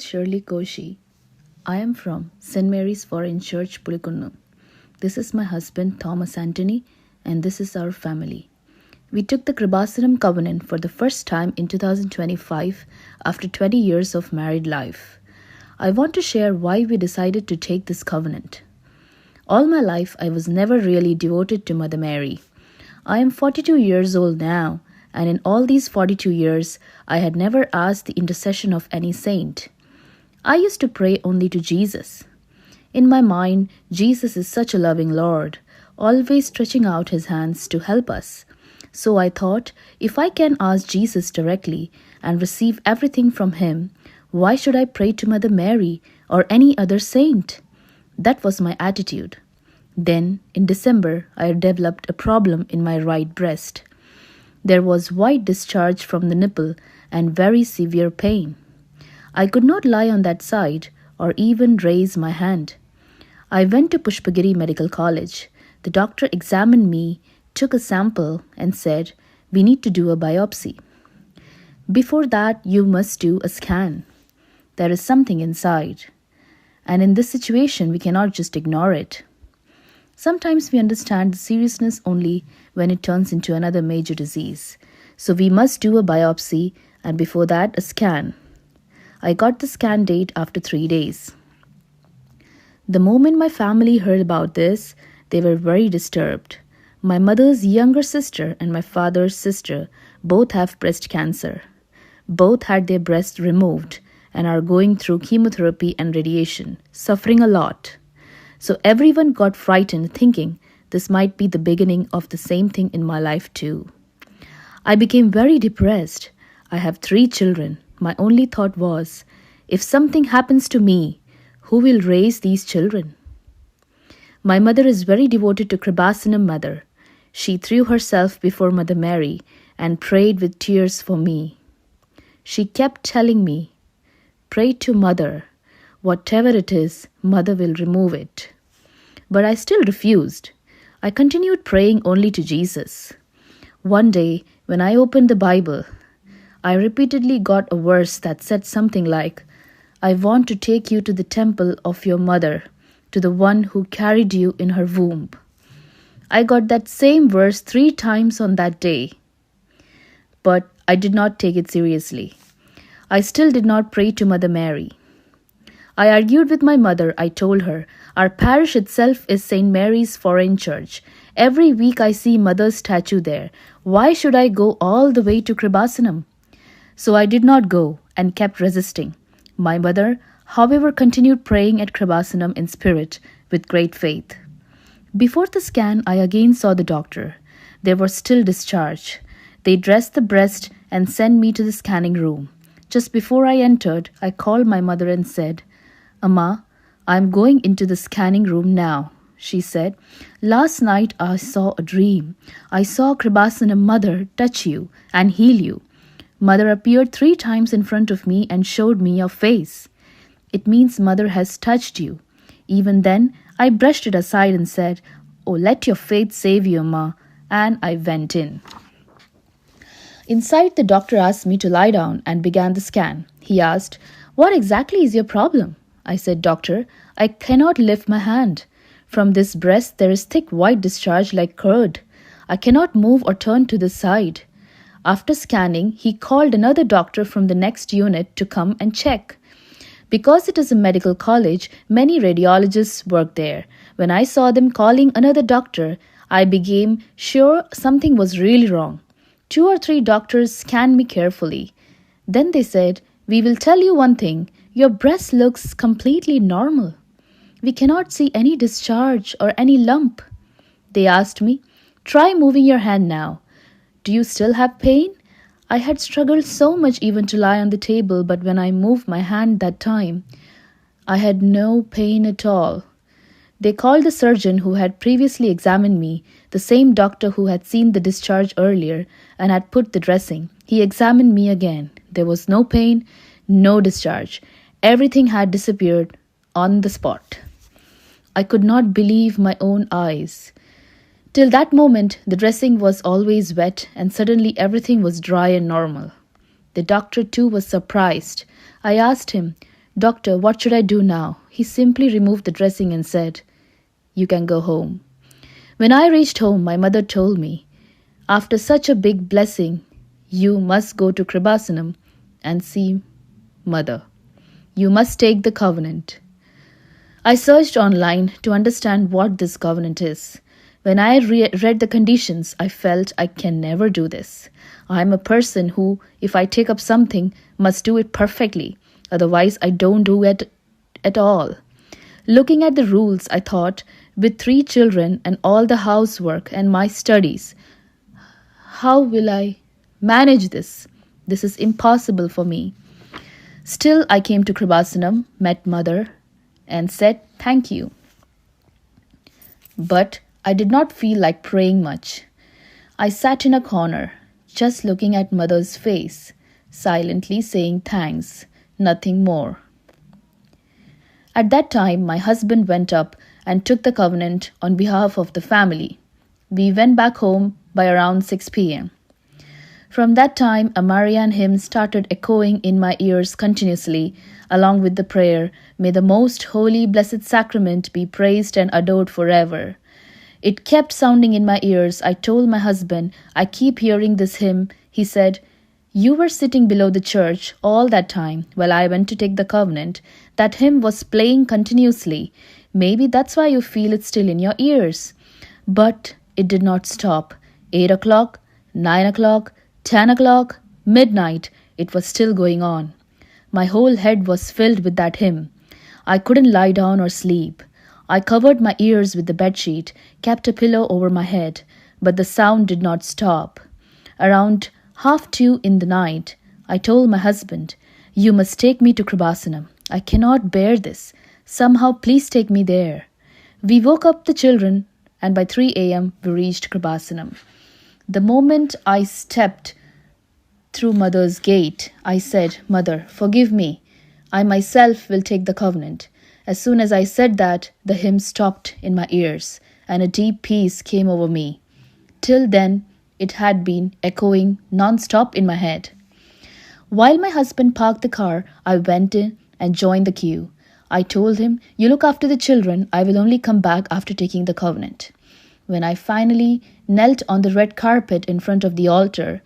Shirley Koshi. I am from St. Mary's Foreign Church, Pulikunnu. This is my husband Thomas Anthony, and this is our family. We took the Kreupasanam covenant for the first time in 2025 after 20 years of married life. I want to share why we decided to take this covenant. All my life, I was never really devoted to Mother Mary. I am 42 years old now, and in all these 42 years, I had never asked the intercession of any saint. I used to pray only to Jesus. In my mind, Jesus is such a loving Lord, always stretching out his hands to help us. So I thought, if I can ask Jesus directly and receive everything from him, why should I pray to Mother Mary or any other saint? That was my attitude. Then, in December, I developed a problem in my right breast. There was white discharge from the nipple and very severe pain. I could not lie on that side or even raise my hand. I went to Pushpagiri Medical College. The doctor examined me, took a sample and said, "We need to do a biopsy. Before that, you must do a scan. There is something inside. And in this situation, we cannot just ignore it." Sometimes we understand the seriousness only when it turns into another major disease. So we must do a biopsy and before that a scan. I got the scan date after 3 days. The moment my family heard about this, they were very disturbed. My mother's younger sister and my father's sister both have breast cancer. Both had their breasts removed and are going through chemotherapy and radiation, suffering a lot. So everyone got frightened, thinking this might be the beginning of the same thing in my life too. I became very depressed. I have 3 children. My only thought was, if something happens to me, who will raise these children? My mother is very devoted to Kreupasanam Mother. She threw herself before Mother Mary and prayed with tears for me. She kept telling me, "Pray to Mother. Whatever it is, Mother will remove it." But I still refused. I continued praying only to Jesus. One day, when I opened the Bible, I repeatedly got a verse that said something like, "I want to take you to the temple of your mother, to the one who carried you in her womb." I got that same verse 3 times on that day. But I did not take it seriously. I still did not pray to Mother Mary. I argued with my mother. I told her, "Our parish itself is St. Mary's Foreign Church. Every week I see Mother's statue there. Why should I go all the way to Kreupasanam?" So I did not go and kept resisting. My mother, however, continued praying at Kreupasanam in spirit with great faith. Before the scan, I again saw the doctor. There was still discharge. They dressed the breast and sent me to the scanning room. Just before I entered, I called my mother and said, "Amma, I'm going into the scanning room now." She said, "Last night I saw a dream. I saw Kreupasanam Mother touch you and heal you. Mother appeared 3 times in front of me and showed me your face. It means Mother has touched you." Even then, I brushed it aside and said, "Oh, let your faith save you, Amma," and I went in. Inside, the doctor asked me to lie down and began the scan. He asked, "What exactly is your problem?" I said, "Doctor, I cannot lift my hand. From this breast there is thick white discharge like curd. I cannot move or turn to the side." After scanning, he called another doctor from the next unit to come and check. Because it is a medical college, many radiologists work there. When I saw them calling another doctor, I became sure something was really wrong. 2 or 3 doctors scanned me carefully. Then they said, "We will tell you one thing. Your breast looks completely normal. We cannot see any discharge or any lump." They asked me, "Try moving your hand now. Do you still have pain?" I had struggled so much even to lie on the table, but when I moved my hand that time, I had no pain at all. They called the surgeon who had previously examined me, the same doctor who had seen the discharge earlier and had put the dressing. He examined me again. There was no pain, no discharge. Everything had disappeared on the spot. I could not believe my own eyes. Till that moment, the dressing was always wet and suddenly everything was dry and normal. The doctor too was surprised. I asked him, "Doctor, what should I do now?" He simply removed the dressing and said, "You can go home." When I reached home, my mother told me, "After such a big blessing, you must go to Kreupasanam and see Mother. You must take the covenant." I searched online to understand what this covenant is. When I read the conditions, I felt I can never do this. I am a person who, if I take up something, must do it perfectly. Otherwise, I don't do it at all. Looking at the rules, I thought, with 3 children and all the housework and my studies, how will I manage this? This is impossible for me. Still, I came to Kreupasanam, met Mother, and said thank you. But I did not feel like praying much. I sat in a corner, just looking at Mother's face, silently saying thanks, nothing more. At that time, my husband went up and took the covenant on behalf of the family. We went back home by around 6 p.m. From that time, a Marian hymn started echoing in my ears continuously, along with the prayer, "May the most holy blessed sacrament be praised and adored forever." It kept sounding in my ears. I told my husband, "I keep hearing this hymn." He said, "You were sitting below the church all that time while I went to take the covenant. That hymn was playing continuously. Maybe that's why you feel it still in your ears." But it did not stop. 8 o'clock, 9 o'clock, 10 o'clock, midnight, it was still going on. My whole head was filled with that hymn. I couldn't lie down or sleep. I covered my ears with the bedsheet, kept a pillow over my head, but the sound did not stop. Around 1:30 in the night, I told my husband, "You must take me to Kreupasanam. I cannot bear this. Somehow please take me there." We woke up the children, and by 3 a.m. we reached Kreupasanam. The moment I stepped through Mother's gate, I said, "Mother, forgive me. I myself will take the covenant." As soon as I said that, the hymn stopped in my ears, and a deep peace came over me. Till then, it had been echoing non-stop in my head. While my husband parked the car, I went in and joined the queue. I told him, "You look after the children. I will only come back after taking the covenant." When I finally knelt on the red carpet in front of the altar,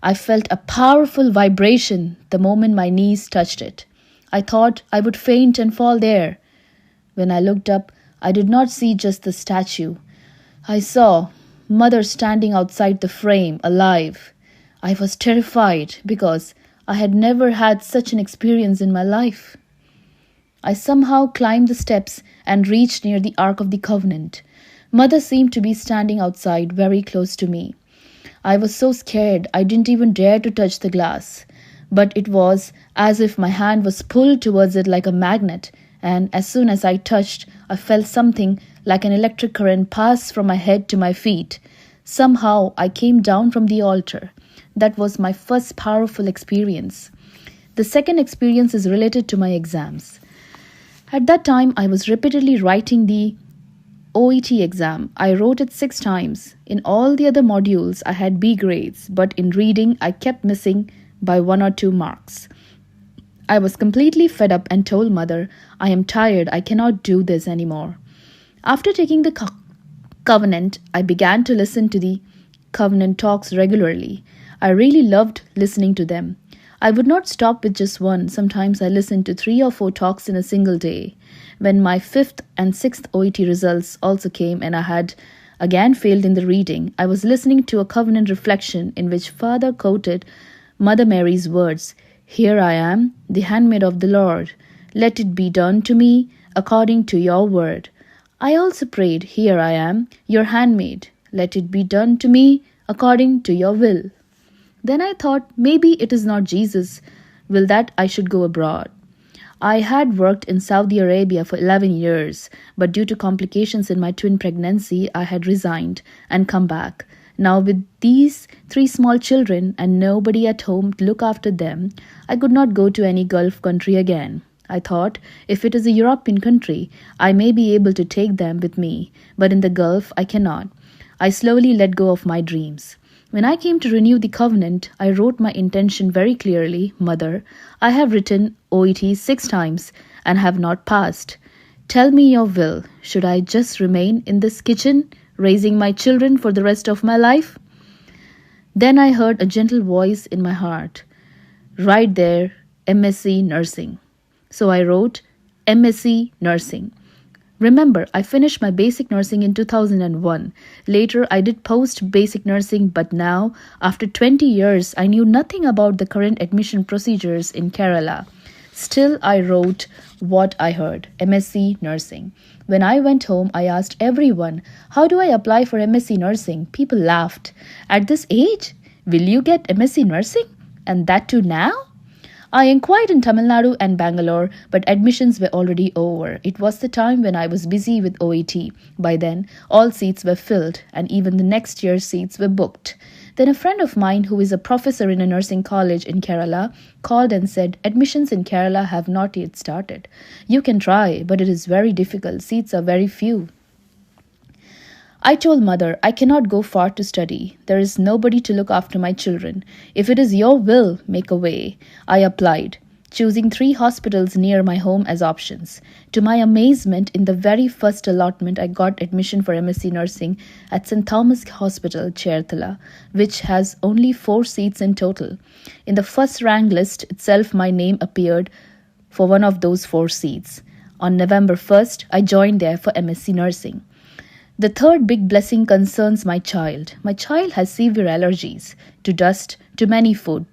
I felt a powerful vibration the moment my knees touched it. I thought I would faint and fall there. When I looked up, I did not see just the statue. I saw Mother standing outside the frame, alive. I was terrified because I had never had such an experience in my life. I somehow climbed the steps and reached near the Ark of the Covenant. Mother seemed to be standing outside very close to me. I was so scared I didn't even dare to touch the glass. But it was as if my hand was pulled towards it like a magnet, and as soon as I touched, I felt something like an electric current pass from my head to my feet. Somehow I came down from the altar. That was my first powerful experience. The second experience is related to my exams. At that time, I was repeatedly writing the OET exam. I wrote it 6 times. In all the other modules, I had B grades, but in reading, I kept missing by 1 or 2 marks. I was completely fed up and told Mother, "I am tired. I cannot do this anymore." After taking the covenant, I began to listen to the covenant talks regularly. I really loved listening to them. I would not stop with just one. Sometimes I listened to 3 or 4 talks in a single day. When my 5th and 6th OET results also came and I had again failed in the reading, I was listening to a covenant reflection in which Father quoted Mother Mary's words, "Here I am, the handmaid of the Lord. Let it be done to me according to your word." I also prayed, "Here I am, your handmaid. Let it be done to me according to your will." Then I thought, maybe it is not Jesus' will that I should go abroad. I had worked in Saudi Arabia for 11 years, but due to complications in my twin pregnancy, I had resigned and come back. Now with these 3 small children and nobody at home to look after them, I could not go to any Gulf country again. I thought, if it is a European country, I may be able to take them with me, but in the Gulf, I cannot. I slowly let go of my dreams. When I came to renew the covenant, I wrote my intention very clearly. Mother, I have written OET 6 times and have not passed. Tell me your will. Should I just remain in this kitchen, raising my children for the rest of my life? Then I heard a gentle voice in my heart. Right there, MSc Nursing. So I wrote MSc Nursing. Remember, I finished my basic nursing in 2001. Later, I did post-basic nursing, but now, after 20 years, I knew nothing about the current admission procedures in Kerala. Still, I wrote what I heard, MSc Nursing. When I went home, I asked everyone, how do I apply for MSc Nursing? People laughed. At this age, will you get MSc Nursing? And that too now? I inquired in Tamil Nadu and Bangalore, but admissions were already over. It was the time when I was busy with OET. By then, all seats were filled, and even the next year's seats were booked. Then a friend of mine who is a professor in a nursing college in Kerala called and said, admissions in Kerala have not yet started. You can try, but it is very difficult. Seats are very few. I told mother, I cannot go far to study. There is nobody to look after my children. If it is your will, make a way. I applied, choosing 3 hospitals near my home as options. To my amazement, in the very first allotment, I got admission for MSc Nursing at St. Thomas Hospital, Cherthala, which has only 4 seats in total. In the first rank list itself, my name appeared for one of those 4 seats. On November 1st, I joined there for MSc Nursing. The third big blessing concerns my child. My child has severe allergies to dust, to many food,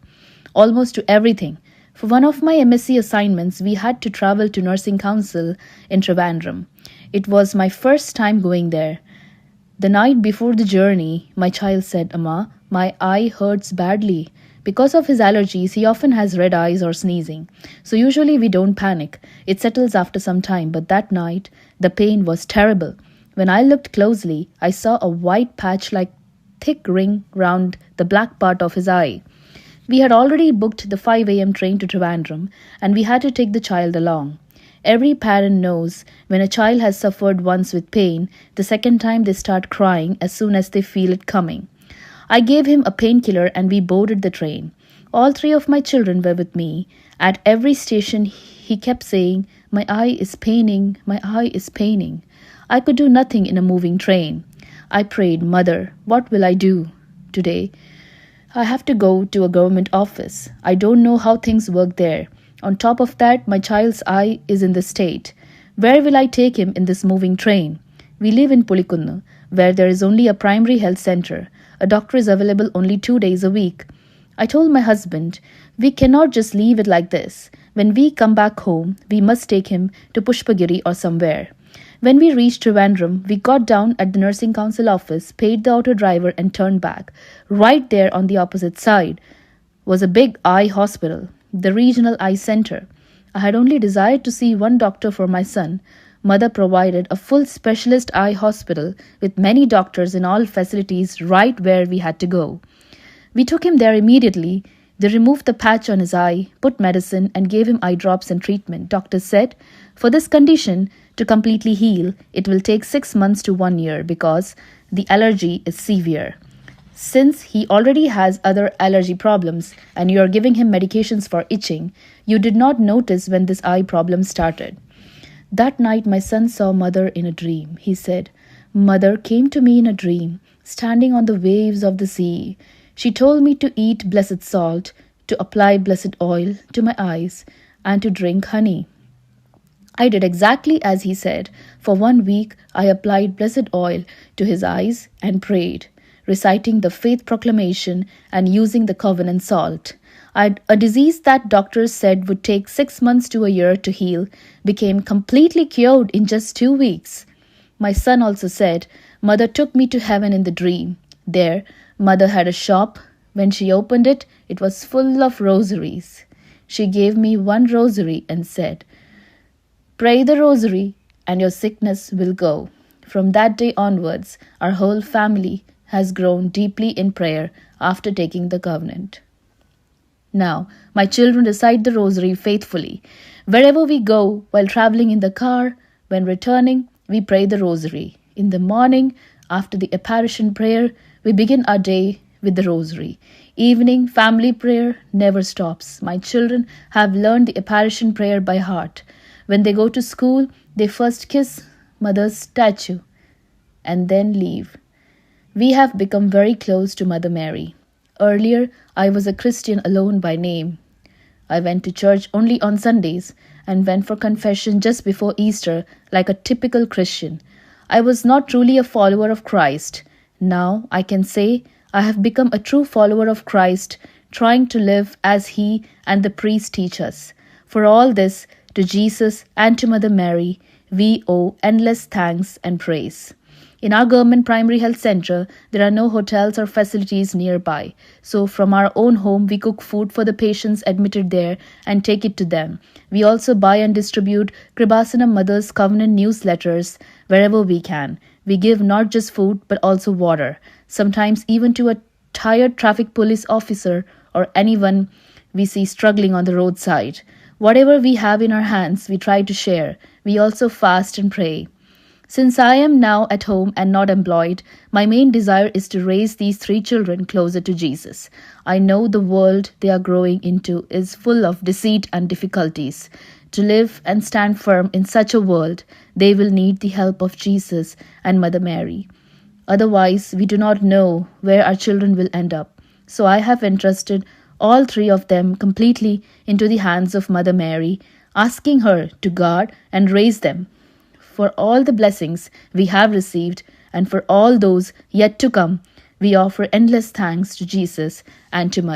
almost to everything. For one of my MSc assignments, we had to travel to Nursing Council in Trivandrum. It was my first time going there. The night before the journey, my child said, Amma, my eye hurts badly. Because of his allergies, he often has red eyes or sneezing. So usually we don't panic. It settles after some time, but that night, the pain was terrible. When I looked closely, I saw a white patch like thick ring round the black part of his eye. We had already booked the 5 a.m. train to Trivandrum, and we had to take the child along. Every parent knows when a child has suffered once with pain, the second time they start crying as soon as they feel it coming. I gave him a painkiller and we boarded the train. All 3 of my children were with me. At every station, he kept saying, my eye is paining, my eye is paining. I could do nothing in a moving train. I prayed, Mother, what will I do today? I have to go to a government office. I don't know how things work there. On top of that, my child's eye is in this state. Where will I take him in this moving train? We live in Pulikunnu, where there is only a primary health center. A doctor is available only 2 days a week. I told my husband, we cannot just leave it like this. When we come back home, we must take him to Pushpagiri or somewhere. When we reached Trivandrum, we got down at the Nursing Council office, paid the auto driver and turned back. Right there on the opposite side was a big eye hospital, the Regional Eye Center. I had only desired to see one doctor for my son. Mother provided a full specialist eye hospital with many doctors in all facilities right where we had to go. We took him there immediately. They removed the patch on his eye, put medicine and gave him eye drops and treatment. Doctors said, for this condition, to completely heal, it will take 6 months to 1 year because the allergy is severe. Since he already has other allergy problems and you are giving him medications for itching, you did not notice when this eye problem started. That night, my son saw Mother in a dream. He said, Mother came to me in a dream, standing on the waves of the sea. She told me to eat blessed salt, to apply blessed oil to my eyes, and to drink honey. I did exactly as he said. For 1 week, I applied blessed oil to his eyes and prayed, reciting the faith proclamation and using the covenant salt. A disease that doctors said would take 6 months to a year to heal became completely cured in just 2 weeks. My son also said, Mother took me to heaven in the dream. There, Mother had a shop. When she opened it, it was full of rosaries. She gave me 1 rosary and said, Pray the rosary and your sickness will go. From that day onwards, our whole family has grown deeply in prayer after taking the covenant. Now, my children recite the rosary faithfully. Wherever we go, while traveling in the car, when returning, we pray the rosary. In the morning, after the apparition prayer, we begin our day with the rosary. Evening family prayer never stops. My children have learned the apparition prayer by heart. When they go to school, they first kiss mother's statue and then leave. We have become very close to Mother Mary. Earlier, I was a Christian alone by name. I went to church only on Sundays and went for confession just before Easter like a typical Christian. I was not truly a follower of Christ. Now I can say I have become a true follower of Christ, trying to live as He and the priest teach us. For all this, to Jesus and to Mother Mary, we owe endless thanks and praise. In our government primary health center, there are no hotels or facilities nearby. So from our own home, we cook food for the patients admitted there and take it to them. We also buy and distribute Kreupasanam Mother's Covenant newsletters wherever we can. We give not just food, but also water, sometimes even to a tired traffic police officer or anyone we see struggling on the roadside. Whatever we have in our hands, we try to share. We also fast and pray. Since I am now at home and not employed, my main desire is to raise these 3 children closer to Jesus. I know the world they are growing into is full of deceit and difficulties. To live and stand firm in such a world, they will need the help of Jesus and Mother Mary. Otherwise, we do not know where our children will end up. So I have entrusted all 3 of them completely into the hands of Mother Mary, asking her to guard and raise them. For all the blessings we have received and for all those yet to come, we offer endless thanks to Jesus and to Mother.